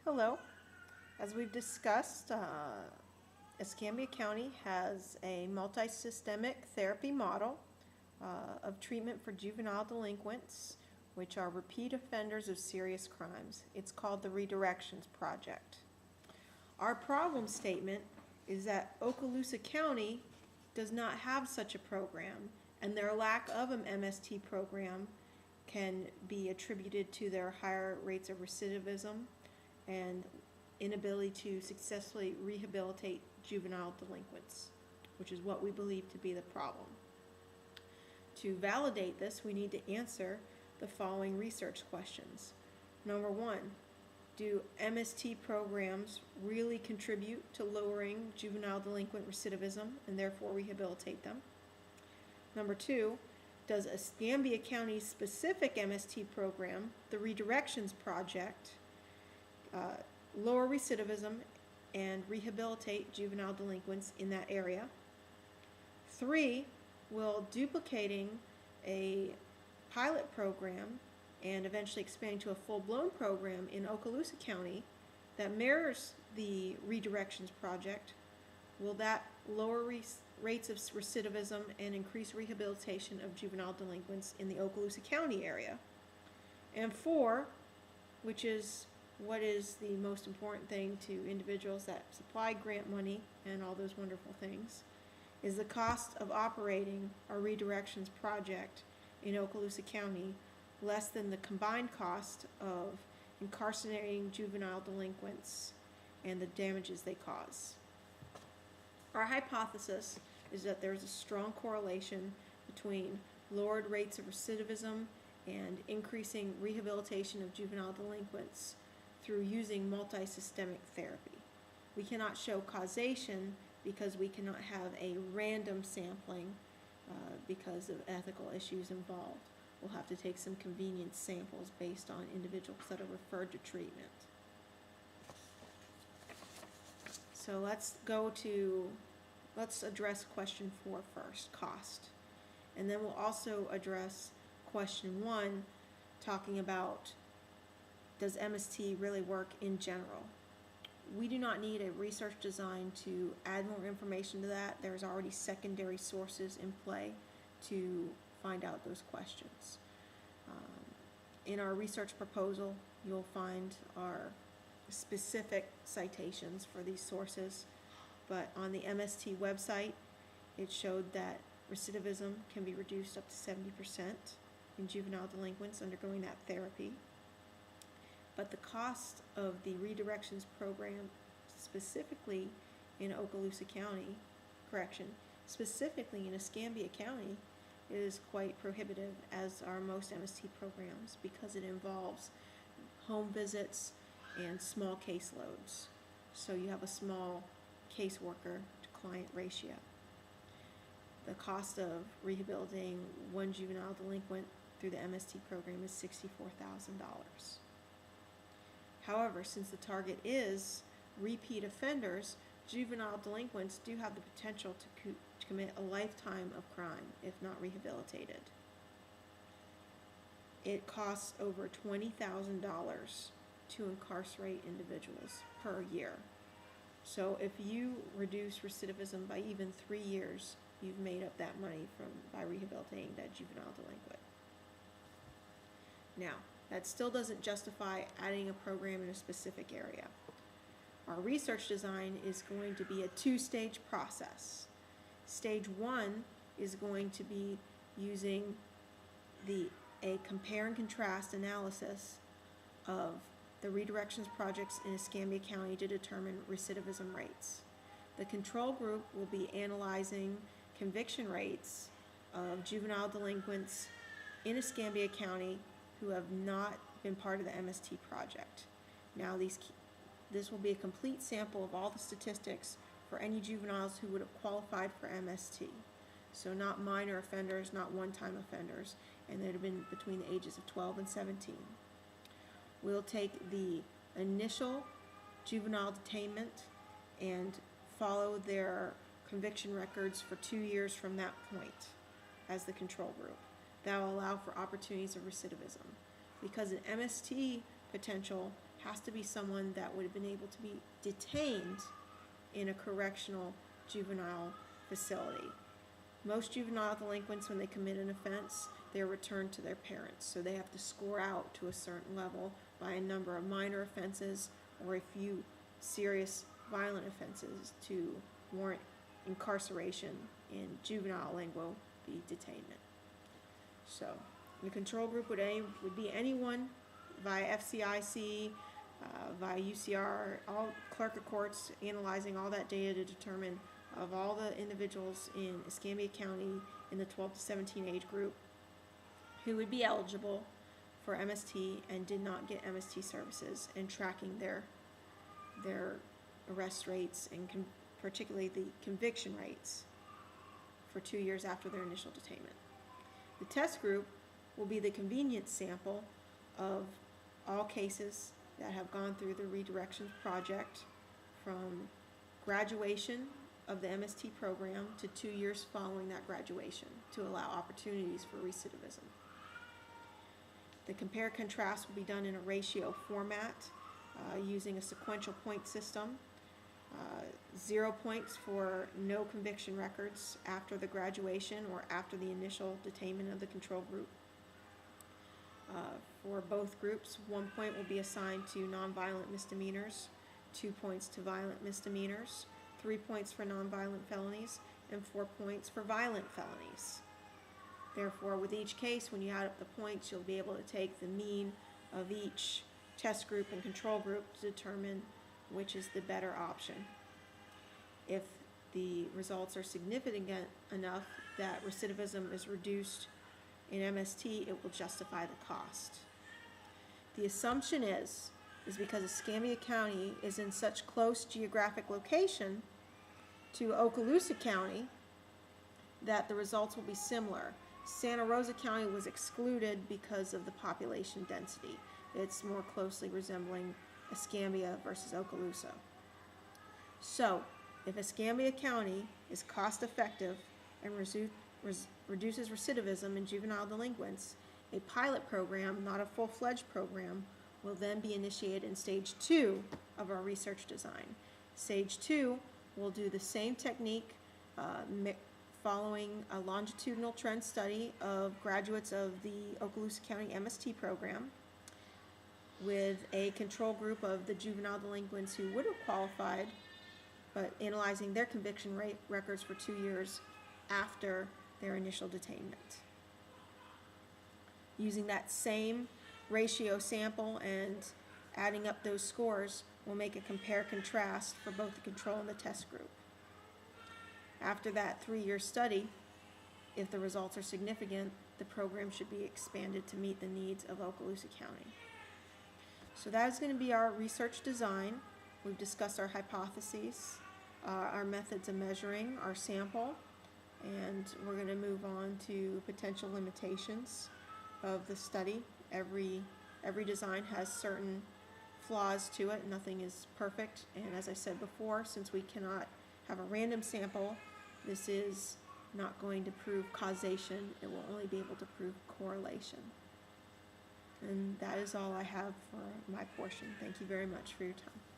Hello. As we've discussed, Escambia County has a multi-systemic therapy model of treatment for juvenile delinquents, which are repeat offenders of serious crimes. It's called the Redirections Project. Our problem statement is that Okaloosa County does not have such a program, and their lack of an MST program can be attributed to their higher rates of recidivism and inability to successfully rehabilitate juvenile delinquents, which is what we believe to be the problem. To validate this, we need to answer the following research questions. Number one, do MST programs really contribute to lowering juvenile delinquent recidivism and therefore rehabilitate them? Number two, does Escambia County's specific MST program, the Redirections Project, lower recidivism and rehabilitate juvenile delinquents in that area? Three, will duplicating a pilot program and eventually expanding to a full-blown program in Okaloosa County that mirrors the Redirections Project, will that lower rates of recidivism and increase rehabilitation of juvenile delinquents in the Okaloosa County area? And four, which is what is the most important thing to individuals that supply grant money and all those wonderful things, is the cost of operating our Redirections Project in Okaloosa County less than the combined cost of incarcerating juvenile delinquents and the damages they cause? Our hypothesis is that there's a strong correlation between lowered rates of recidivism and increasing rehabilitation of juvenile delinquents through using multi-systemic therapy. We cannot show causation because we cannot have a random sampling because of ethical issues involved. We'll have to take some convenience samples based on individuals that are referred to treatment. So let's address question 4 first, cost. And then we'll also address question 1, talking about, does MST really work in general? We do not need a research design to add more information to that. There's already secondary sources in play to find out those questions. In our research proposal, you'll find our specific citations for these sources, but on the MST website, it showed that recidivism can be reduced up to 70% in juvenile delinquents undergoing that therapy. But the cost of the Redirections program, specifically in Okaloosa County, specifically in Escambia County, is quite prohibitive, as are most MST programs, because it involves home visits and small caseloads. So you have a small caseworker to client ratio. The cost of rehabilitating one juvenile delinquent through the MST program is $64,000. However, since the target is repeat offenders, juvenile delinquents do have the potential to commit a lifetime of crime if not rehabilitated. It costs over $20,000 to incarcerate individuals per year. So if you reduce recidivism by even 3 years, you've made up that money by rehabilitating that juvenile delinquent. Now, that still doesn't justify adding a program in a specific area. Our research design is going to be a 2-stage process. Stage 1 is going to be using a compare and contrast analysis of the Redirections projects in Escambia County to determine recidivism rates. The control group will be analyzing conviction rates of juvenile delinquents in Escambia County who have not been part of the MST project. Now this will be a complete sample of all the statistics for any juveniles who would have qualified for MST. So not minor offenders, not one-time offenders, and that have been between the ages of 12 and 17. We'll take the initial juvenile detainment and follow their conviction records for 2 years from that point as the control group. That will allow for opportunities of recidivism. Because an MST potential has to be someone that would have been able to be detained in a correctional juvenile facility. Most juvenile delinquents, when they commit an offense, they're returned to their parents. So they have to score out to a certain level by a number of minor offenses or a few serious violent offenses to warrant incarceration in juvenile lingo, the detainment. So the control group would be anyone via FCIC, via UCR, all clerk of courts analyzing all that data to determine of all the individuals in Escambia County in the 12 to 17 age group who would be eligible for MST and did not get MST services, and tracking their arrest rates and particularly the conviction rates for 2 years after their initial detainment. The test group will be the convenience sample of all cases that have gone through the redirection project from graduation of the MST program to 2 years following that graduation to allow opportunities for recidivism. The compare-contrast will be done in a ratio format using a sequential point system. 0 points for no conviction records after the graduation or after the initial detainment of the control group. For both groups, 1 point will be assigned to nonviolent misdemeanors, 2 points to violent misdemeanors, 3 points for nonviolent felonies, and 4 points for violent felonies. Therefore, with each case, when you add up the points, you'll be able to take the mean of each test group and control group to determine which is the better option. If the results are significant enough that recidivism is reduced in MST, it will justify the cost. The assumption is because Escambia County is in such close geographic location to Okaloosa County that the results will be similar. Santa Rosa County was excluded because of the population density. It's more closely resembling Escambia versus Okaloosa. So, if Escambia County is cost effective and reduces recidivism in juvenile delinquents, a pilot program, not a full-fledged program, will then be initiated in stage 2 of our research design. Stage 2 will do the same technique following a longitudinal trend study of graduates of the Okaloosa County MST program with a control group of the juvenile delinquents who would have qualified, but analyzing their conviction records for 2 years after their initial detainment. Using that same ratio sample and adding up those scores will make a compare-contrast for both the control and the test group. After that 3-year study, if the results are significant, the program should be expanded to meet the needs of Okaloosa County. So that is going to be our research design. We've discussed our hypotheses, our methods of measuring, our sample, and we're going to move on to potential limitations of the study. Every design has certain flaws to it. Nothing is perfect, and as I said before, since we cannot have a random sample, this is not going to prove causation. It will only be able to prove correlation. And that is all I have for my portion. Thank you very much for your time.